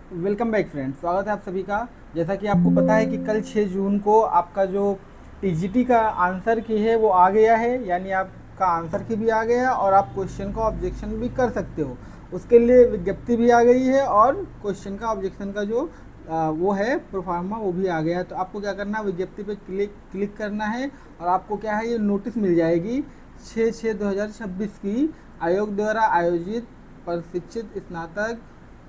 Welcome back friends, स्वागत है आप सभी का। जैसा कि आपको पता है कि कल 6 जून को आपका जो टीजीटी का आंसर की है वो आ गया है, यानी आपका आंसर की भी आ गया और आप क्वेश्चन का ऑब्जेक्शन भी कर सकते हो। उसके लिए विज्ञप्ति भी आ गई है और क्वेश्चन का ऑब्जेक्शन का जो वो है प्रोफार्मा वो भी आ गया है। तो आपको क्या करना है, विज्ञप्ति पे क्लिक क्लिक करना है और आपको क्या है, ये नोटिस मिल जाएगी 6/6/2026 की आयोग द्वारा आयोजित प्रशिक्षित स्नातक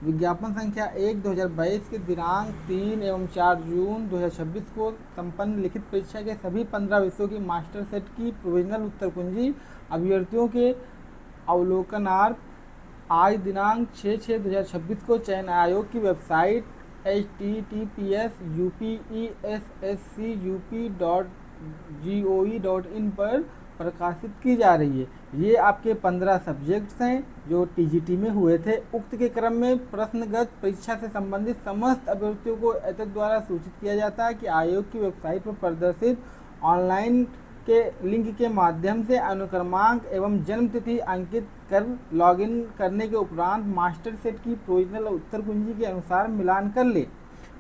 विज्ञापन संख्या 1/2022 के दिनांक 3 एवं 4 जून 2026 को संपन्न लिखित परीक्षा के सभी 15 विषयों की मास्टर सेट की प्रोविजनल उत्तर कुंजी अभ्यर्थियों के अवलोकनार्थ आज दिनांक 6/6/2026 को चयन आयोग की वेबसाइट https://upesscup.gov.in पर प्रकाशित की जा रही है। ये आपके 15 सब्जेक्ट्स हैं जो टीजीटी में हुए थे। उक्त के क्रम में प्रश्नगत परीक्षा से संबंधित समस्त अभ्यर्थियों को एतद द्वारा सूचित किया जाता है कि आयोग की वेबसाइट पर प्रदर्शित ऑनलाइन के लिंक के माध्यम से अनुक्रमांक एवं जन्म तिथि अंकित कर लॉगिन करने के उपरांत मास्टर सेट की प्रोविजनल उत्तर कुंजी के अनुसार मिलान कर ले।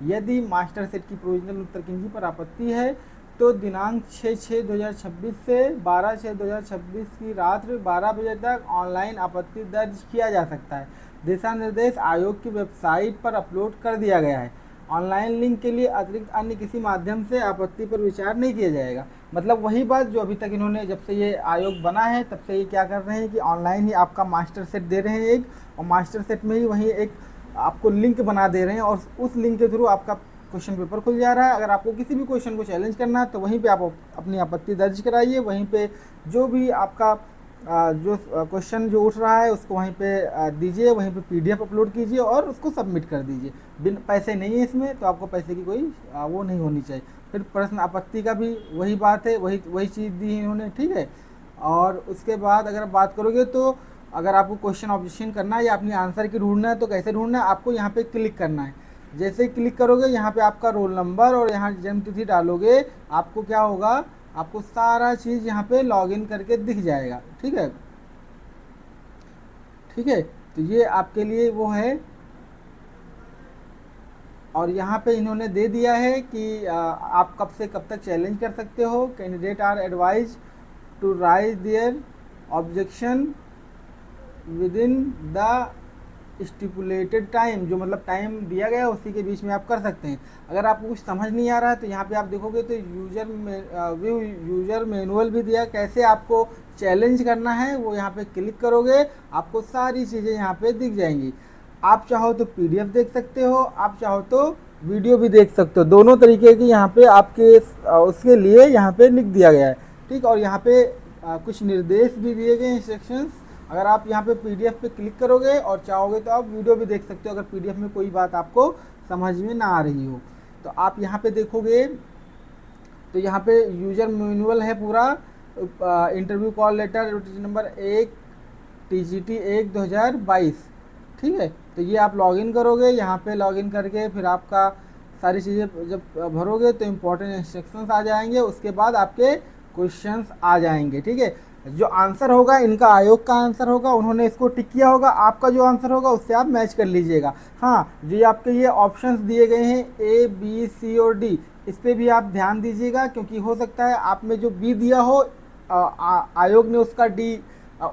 यदि मास्टर सेट की प्रोविजनल उत्तर कुंजी पर आपत्ति है तो दिनांक 6/6/2026 से 12/6/2026 की रात्रि 12 बजे तक ऑनलाइन आपत्ति दर्ज किया जा सकता है। दिशा निर्देश आयोग की वेबसाइट पर अपलोड कर दिया गया है। ऑनलाइन लिंक के लिए अतिरिक्त अन्य किसी माध्यम से आपत्ति पर विचार नहीं किया जाएगा। मतलब वही बात जो अभी तक इन्होंने, जब से ये आयोग बना है तब से ये क्या कर रहे हैं कि ऑनलाइन ही आपका मास्टर सेट दे रहे हैं एक, और मास्टर सेट में ही वही एक आपको लिंक बना दे रहे हैं और उस लिंक के थ्रू आपका क्वेश्चन पेपर खुल जा रहा है। अगर आपको किसी भी क्वेश्चन को चैलेंज करना है तो वहीं पे आप अपनी आपत्ति दर्ज कराइए। वहीं पे जो भी आपका जो क्वेश्चन जो उठ रहा है उसको वहीं पे दीजिए, वहीं पे पीडीएफ अपलोड कीजिए और उसको सबमिट कर दीजिए। बिन पैसे नहीं है इसमें, तो आपको पैसे की कोई वो नहीं होनी चाहिए। फिर प्रश्न आपत्ति का भी वही बात है, वही वही चीज़ दी है इन्होंने, ठीक है। और उसके बाद अगर आप बात करोगे तो अगर आपको क्वेश्चन ऑब्जेक्शन करना है या अपनी आंसर की ढूंढना है तो कैसे ढूंढना है, आपको यहाँ पे क्लिक करना है। जैसे ही क्लिक करोगे यहाँ पे आपका रोल नंबर और यहाँ जन्म तिथि डालोगे, आपको क्या होगा, आपको सारा चीज़ यहाँ पे लॉगिन करके दिख जाएगा, ठीक है। ठीक है, तो ये आपके लिए वो है। और यहाँ पे इन्होंने दे दिया है कि आप कब से कब तक चैलेंज कर सकते हो। Candidate are advise to rise their objection within the stipulated time, जो मतलब टाइम दिया गया है उसी के बीच में आप कर सकते हैं। अगर आपको कुछ समझ नहीं आ रहा है तो यहाँ पे आप देखोगे तो यूजर मैनुअल भी दिया, कैसे आपको चैलेंज करना है वो यहाँ पे क्लिक करोगे आपको सारी चीज़ें यहाँ पे दिख जाएंगी। आप चाहो तो पीडीएफ देख सकते हो, आप चाहो तो वीडियो भी देख सकते हो, दोनों तरीके की यहाँ पे आपके उसके लिए यहाँ पे लिख दिया गया है, ठीक। और यहाँ पे कुछ निर्देश भी दिए गए, इंस्ट्रक्शंस। अगर आप यहाँ पे पीडीएफ पे क्लिक करोगे और चाहोगे तो आप वीडियो भी देख सकते हो, अगर पीडीएफ में कोई बात आपको समझ में ना आ रही हो तो आप यहाँ पे देखोगे तो यहाँ पे यूजर मैनुअल है पूरा। Interview call letter number 1 TGT 1/2022, ठीक है। तो ये आप लॉगिन करोगे, यहाँ पे लॉगिन करके फिर आपका सारी चीज़ें जब भरोगे तो इम्पोर्टेंट इंस्ट्रक्शंस आ जाएंगे, उसके बाद आपके क्वेश्चंस आ जाएंगे, ठीक है। जो आंसर होगा इनका आयोग का आंसर होगा, उन्होंने इसको टिक किया होगा, आपका जो आंसर होगा उससे आप मैच कर लीजिएगा। हाँ, जो आपके ये ऑप्शंस दिए गए हैं ए बी सी और डी, इस पर भी आप ध्यान दीजिएगा, क्योंकि हो सकता है आप में जो बी दिया हो आयोग ने उसका डी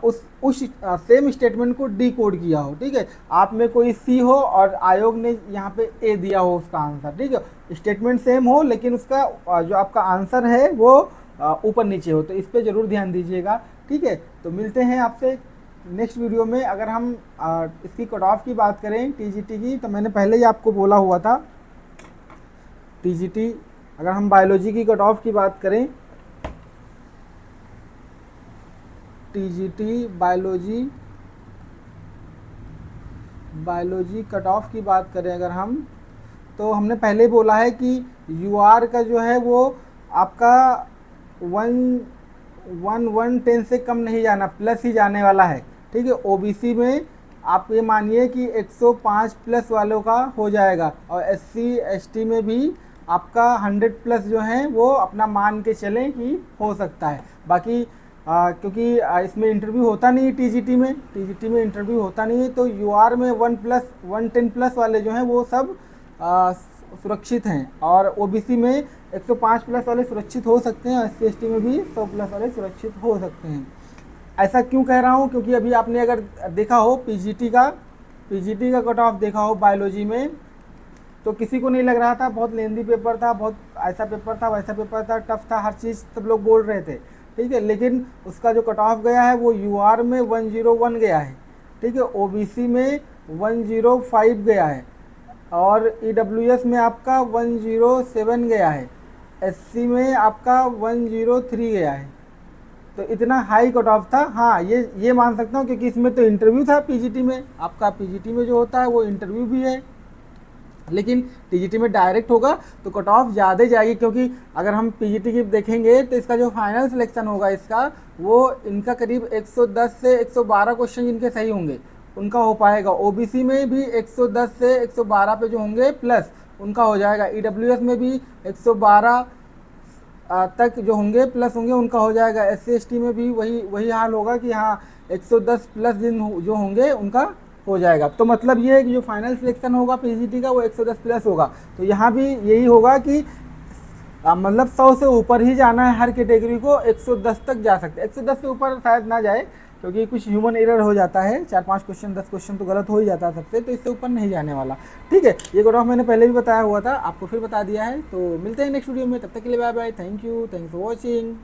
उस सेम स्टेटमेंट को डी कोड किया हो, ठीक है। आप में कोई सी हो और आयोग ने यहाँ पे ए दिया हो उसका आंसर, ठीक है। स्टेटमेंट सेम हो लेकिन उसका जो आपका आंसर है वो ऊपर नीचे हो, तो इस पर ज़रूर ध्यान दीजिएगा, ठीक है। तो मिलते हैं आपसे नेक्स्ट वीडियो में। अगर हम इसकी कट ऑफ की बात करें टीजीटी की, तो मैंने पहले ही आपको बोला हुआ था टीजीटी, अगर हम बायोलॉजी की कट ऑफ की बात करें, टीजीटी बायोलॉजी कट ऑफ की बात करें अगर हम, तो हमने पहले बोला है कि यूआर का जो है वो आपका 110 से कम नहीं जाना, प्लस ही जाने वाला है, ठीक है। ओबीसी में आप ये मानिए कि 105 प्लस वालों का हो जाएगा, और एससी एसटी में भी आपका 100 प्लस जो है वो अपना मान के चलें कि हो सकता है। बाकी क्योंकि इसमें इंटरव्यू होता नहीं है, टीजीटी में इंटरव्यू होता नहीं है, तो यूआर में 110+ वाले जो हैं वो सब सुरक्षित हैं, और ओबीसी में 105+ वाले सुरक्षित हो सकते हैं, एससी एसटी में भी 100+ वाले सुरक्षित हो सकते हैं। ऐसा क्यों कह रहा हूँ, क्योंकि अभी आपने अगर देखा हो पीजीटी का कट ऑफ देखा हो बायोलॉजी में, तो किसी को नहीं लग रहा था बहुत लेंदी पेपर था, बहुत ऐसा पेपर था, वैसा पेपर था, टफ था, हर चीज़ सब लोग बोल रहे थे, ठीक है। लेकिन उसका जो कट ऑफ गया है वो यूआर में 101 गया है, ठीक है, ओबीसी में 105 गया है, और ईडब्ल्यूएस में आपका 107 गया है, एससी में आपका 103 गया है। तो इतना हाई कट ऑफ था। हाँ, ये मान सकता हूँ, क्योंकि इसमें तो इंटरव्यू था पीजीटी में, आपका पीजीटी में जो होता है वो इंटरव्यू भी है, लेकिन टीजीटी में डायरेक्ट होगा तो कट ऑफ ज़्यादा जाएगी, क्योंकि अगर हम पीजीटी की देखेंगे तो इसका जो फाइनल सिलेक्शन होगा इसका, वो इनका करीब 110 से 112 क्वेश्चन जिनके सही होंगे उनका हो पाएगा। ओबीसी में भी 110 से 112 पे जो होंगे प्लस उनका हो जाएगा। ईडब्ल्यूएस में भी 112 तक जो होंगे प्लस होंगे उनका हो जाएगा। एससी एसटी में भी वही हाल होगा कि हाँ 110 प्लस दिन जो होंगे उनका हो जाएगा। तो मतलब ये है कि जो फाइनल सिलेक्शन होगा पीजीटी का वो 110 प्लस होगा। तो यहाँ भी यही होगा कि मतलब 100 से ऊपर ही जाना है हर कैटेगरी को, 110 तक जा सकते हैं। 110 से ऊपर शायद ना जाए, क्योंकि कुछ ह्यूमन एरर हो जाता है, 4-5 क्वेश्चन 10 क्वेश्चन तो गलत हो ही जाता है सबसे, तो इससे ऊपर नहीं जाने वाला। ठीक है, ये कट ऑफ मैंने पहले भी बताया हुआ था, आपको फिर बता दिया है। तो मिलते हैं नेक्स्ट वीडियो में, तब तक के लिए bye bye, thank you, thanks for watching.